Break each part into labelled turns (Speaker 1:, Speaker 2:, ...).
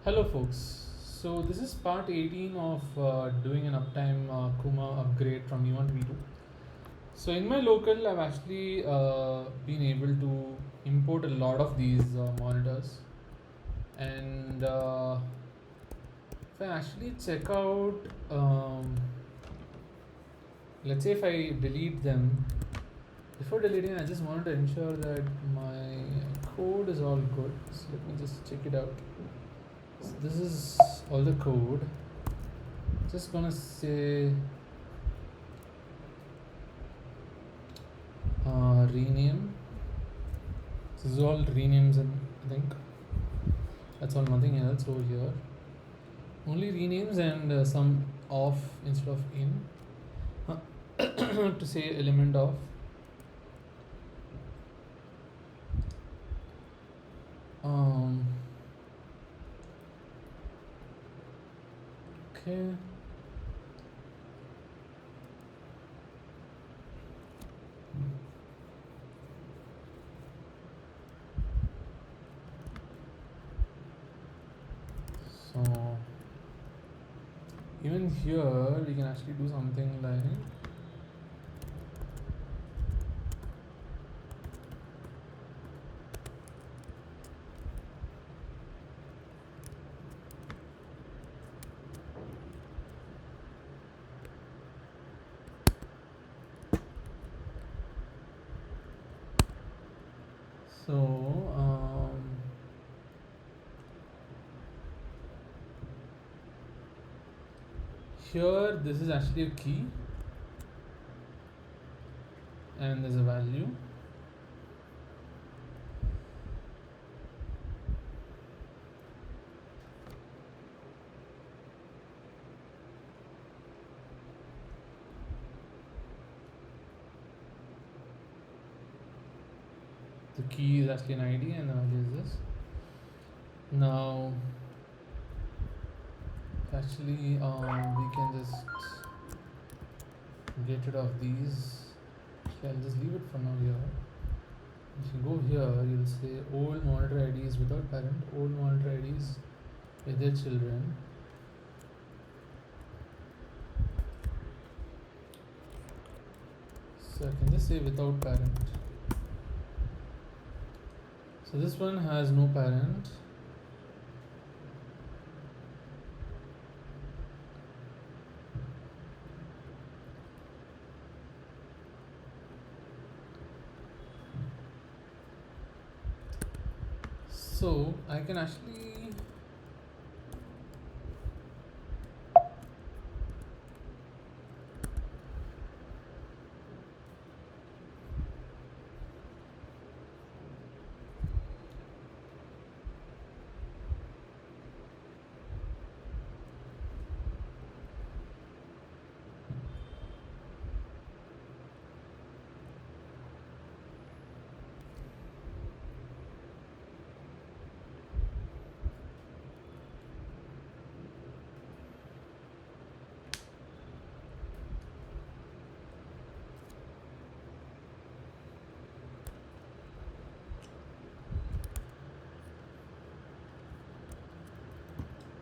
Speaker 1: Hello, folks. So, this is part 18 of doing an Uptime Kuma upgrade from E1 to V2. So, in my local, I've actually been able to import a lot of these monitors. And if I actually check out, let's say if I delete them, before deleting, I just wanted to ensure that my code is all good. So, let me just check it out. So this is all the code. Just gonna say rename. This is all renames, and I think that's all, nothing else over here. Only renames and some off instead of in to say element of. Okay. So even here we can actually do something like so. Here this is actually a key and there's a value. The key is actually an ID and the value is this. Now actually we can just get rid of these. Actually, I'll just leave it for now here. If you go here, you'll say old monitor IDs without parent, old monitor IDs with their children. So I can just say without parent. So this one has no parent. So I can actually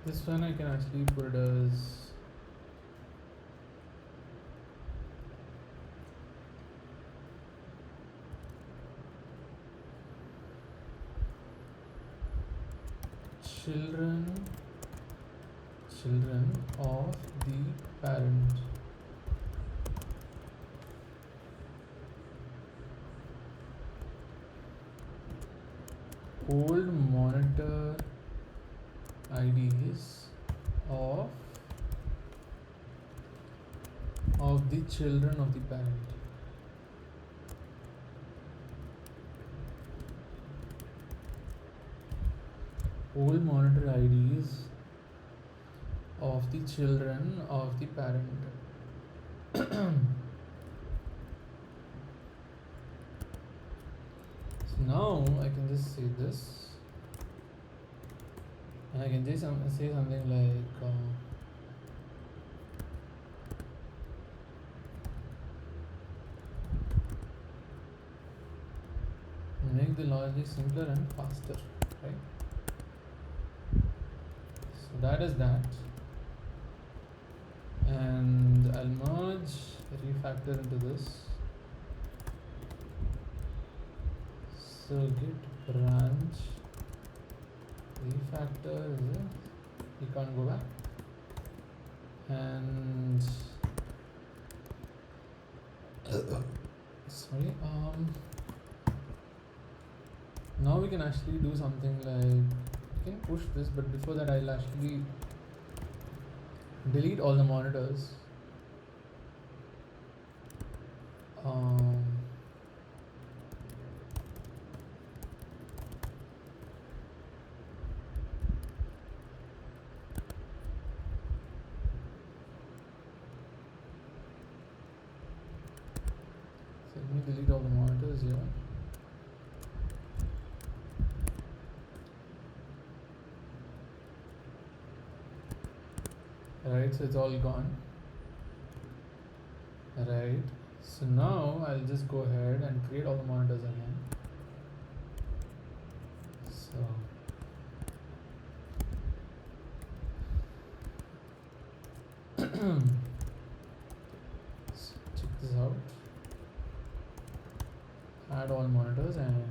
Speaker 1: this one I can actually put it as children of the parent. Old monitor IDs of the children of the parent. Old monitor IDs of the children of the parent. So now I can just say this, and I can say something like make the logic simpler and faster, right? that is that. And I'll merge refactor into this. So git branch refactor is it? You can't go back. And sorry, now we can actually do something like we can push this, but before that I'll actually delete all the monitors. So let me delete all the monitors here. Right, so it's all gone. Right, so now I'll just go ahead and create all the monitors again. So check this out. Add all monitors, and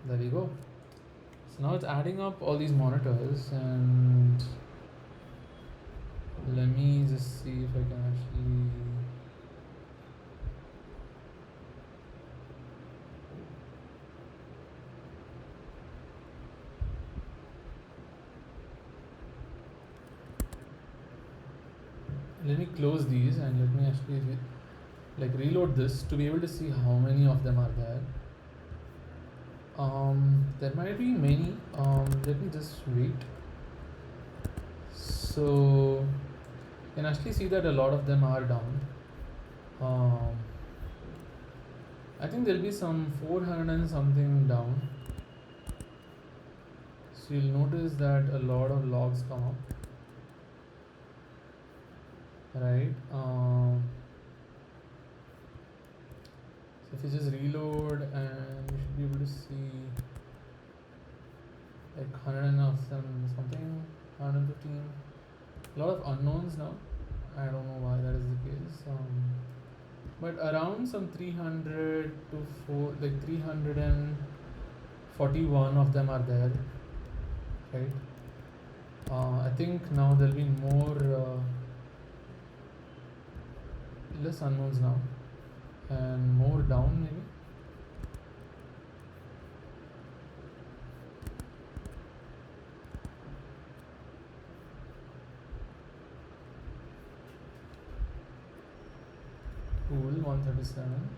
Speaker 1: there we go. So now it's adding up all these monitors, and let me just see if I can actually let me close these and let me actually reload this to be able to see how many of them are there. There might be many. Let me just wait. So you can actually see that a lot of them are down. I think there'll be some 400 and something down. So you'll notice that a lot of logs come up. Right. So if you just reload, and you should be able to see like 100 of them, something 115. A lot of unknowns now. I don't know why that is the case. But around some 300 to 341 of them are there. Right. I think now there'll be more. Less unknowns now, and more down maybe. Cool, 137.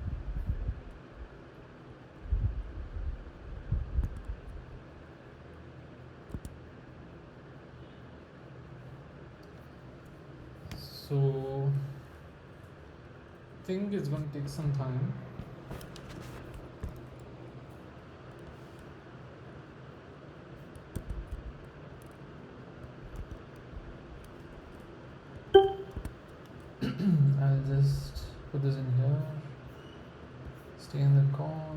Speaker 1: So I think it's going to take some time. I'll just put this in here, stay in the call,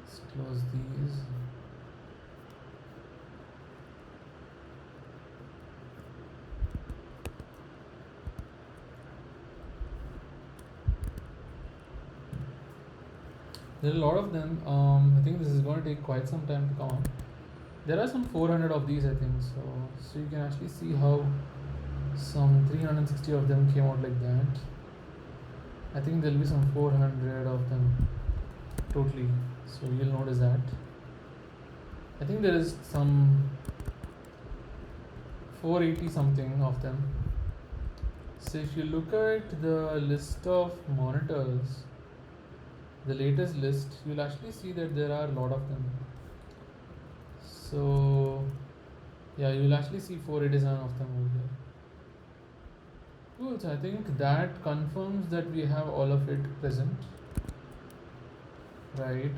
Speaker 1: let's close these. There are a lot of them. I think this is going to take quite some time to come out. There are some 400 of these, I think. So you can actually see how some 360 of them came out like that. I think there'll be some 400 of them totally. So you'll notice that. I think there is some 480 something of them. So if you look at the list of monitors, the latest list, you'll actually see that there are a lot of them. So yeah, you'll actually see 487 of them over here. Cool, so I think that confirms that we have all of it present. Right.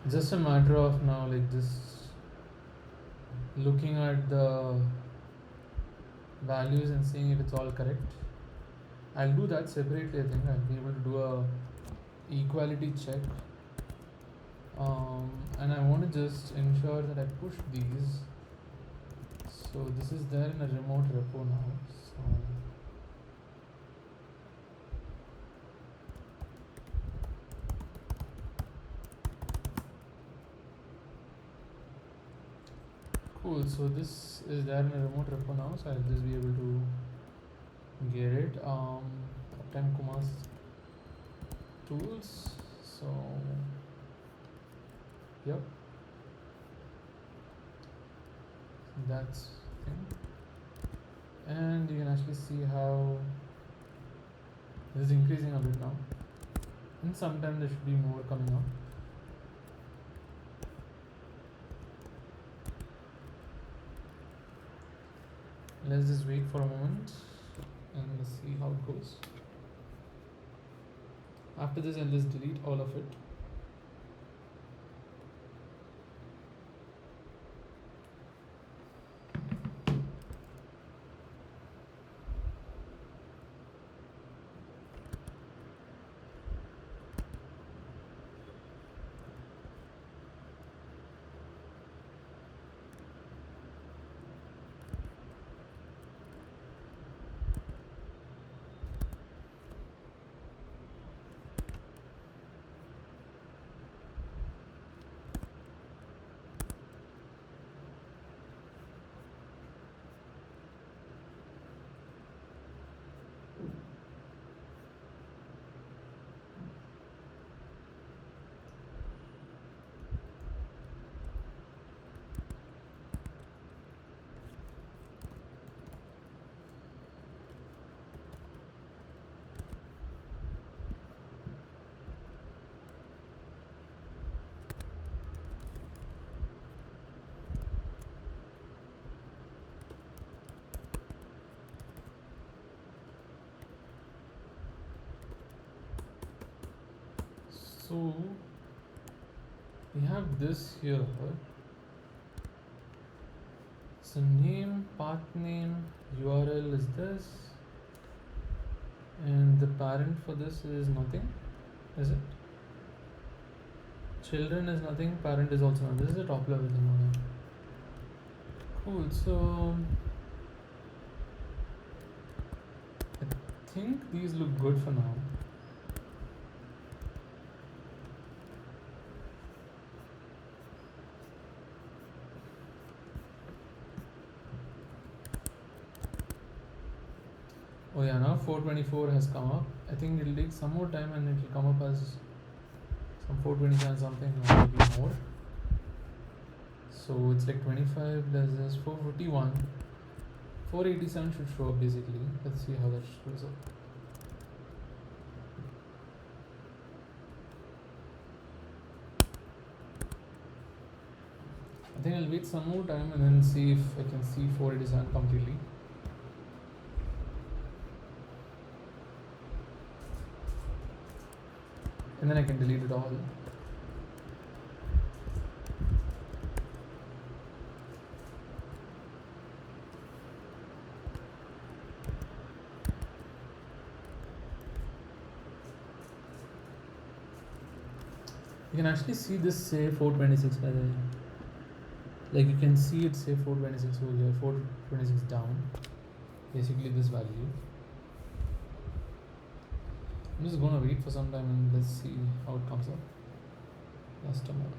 Speaker 1: Just a matter of now just looking at the values and seeing if it's all correct. I'll do that separately. I think I'll be able to do a equality check and I want to just ensure that I push these. So this is there in a remote repo now. So cool. So this is there in a remote repo now. So I'll just be able to get it. Uptime Kuma's tools. So yep, that's thing. And you can actually see how this is increasing a bit now. And sometime there should be more coming up. Let's just wait for a moment and let's see how it goes. After this, I'll just delete all of it. So we have this here. So name, path name, URL is this, and the parent for this is nothing, is it? Children is nothing, parent is also nothing. This is the top level thing. Okay. Cool. So I think these look good for now. Oh yeah, now 424 has come up. I think it'll take some more time and it'll come up as some 427 something or maybe more. So it's like 25 less this 451. 487 should show up basically. Let's see how that shows up. I think I'll wait some more time and then see if I can see 487 completely. And then I can delete it all. You can actually see this say 426 by the way. Like you can see it say 426 over here, 426 down. Basically this value. I'm just gonna wait for some time and let's see how it comes up. Just a moment.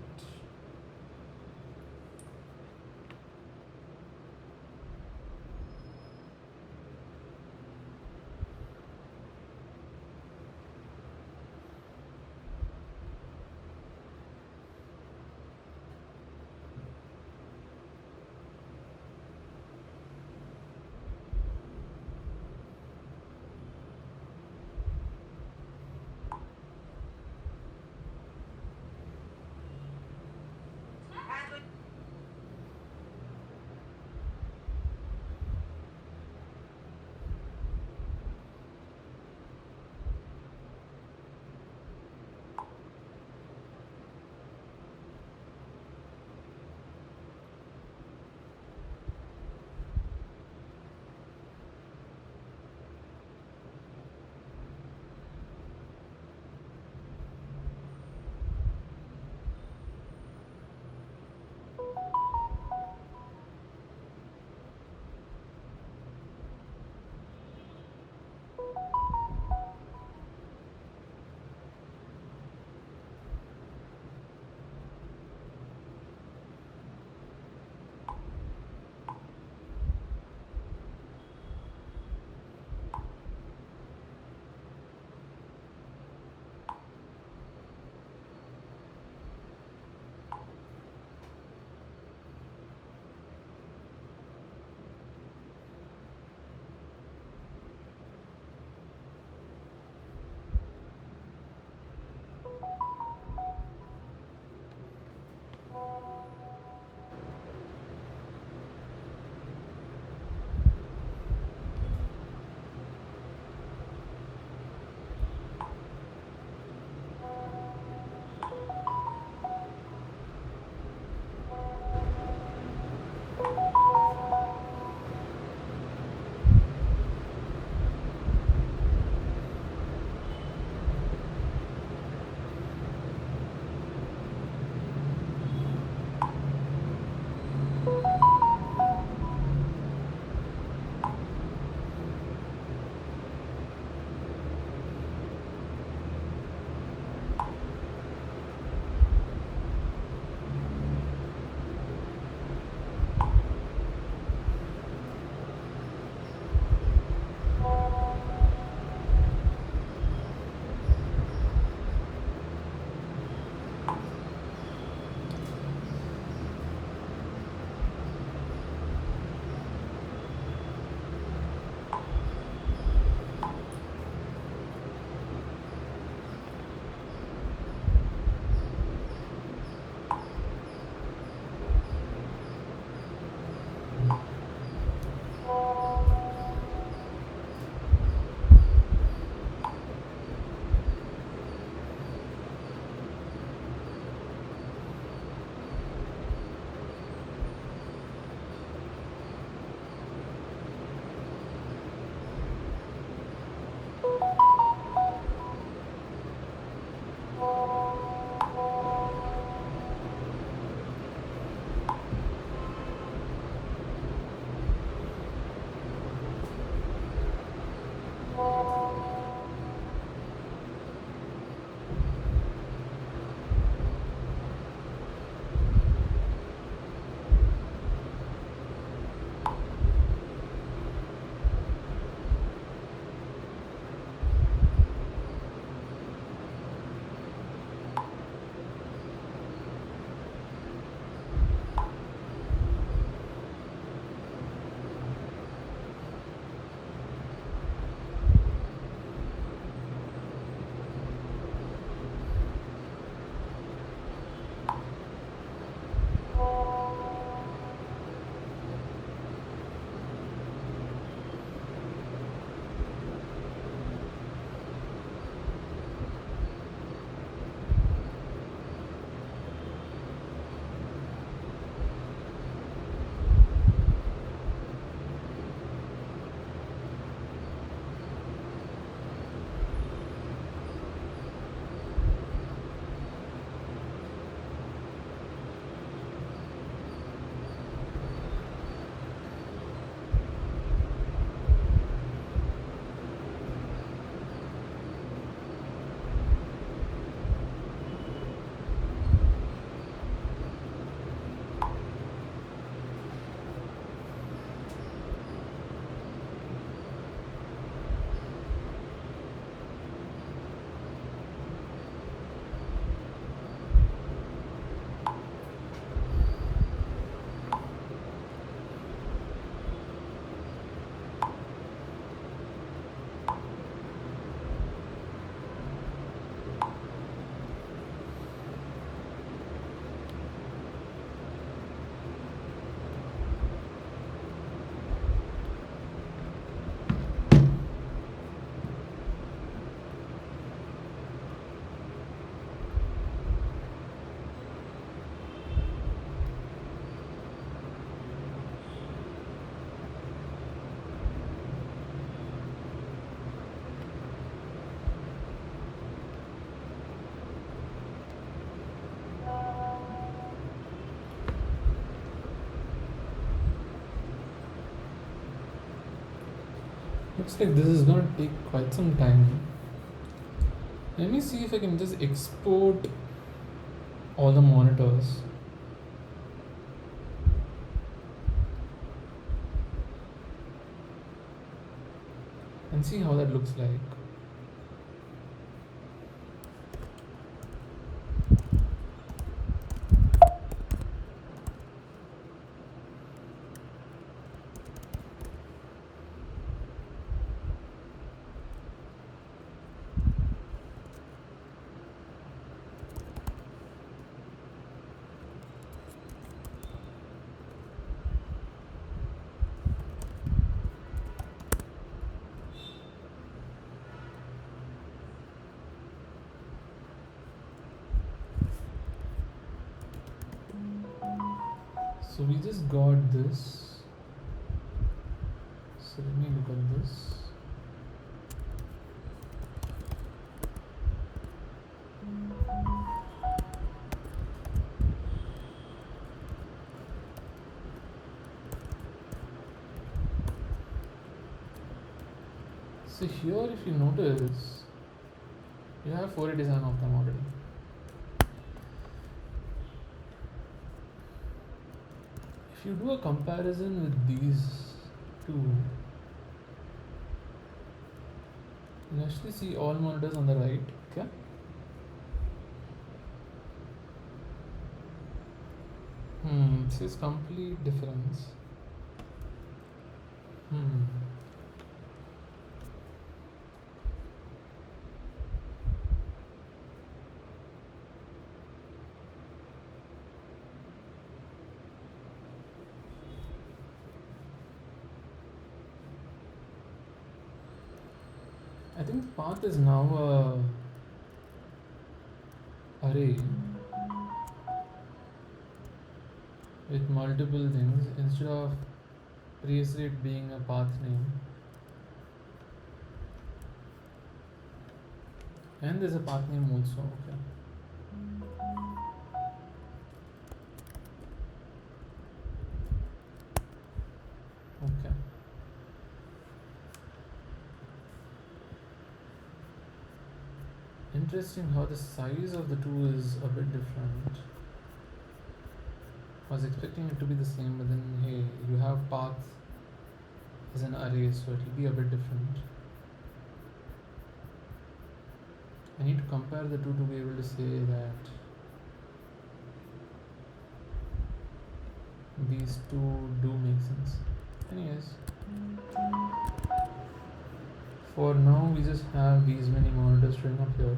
Speaker 1: Looks like this is gonna take quite some time. Let me see if I can just export all the monitors and see how that looks like. So we just got this. So let me look at this. So here, if you notice, you have 487 of them already. If you do a comparison with these two, you actually see all monitors on the right. Okay. This is complete difference. I think the path is now a array with multiple things instead of previously it being a path name. And there's a path name also. Okay. Okay. Interesting how the size of the two is a bit different. I was expecting it to be the same, but then hey, you have path as an array, so it will be a bit different. I need to compare the two to be able to say that these two do make sense. Anyways, for now we just have these many monitors showing up here.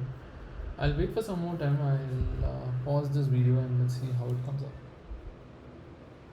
Speaker 1: I'll wait for some more time. I'll pause this video and let's see how it comes up.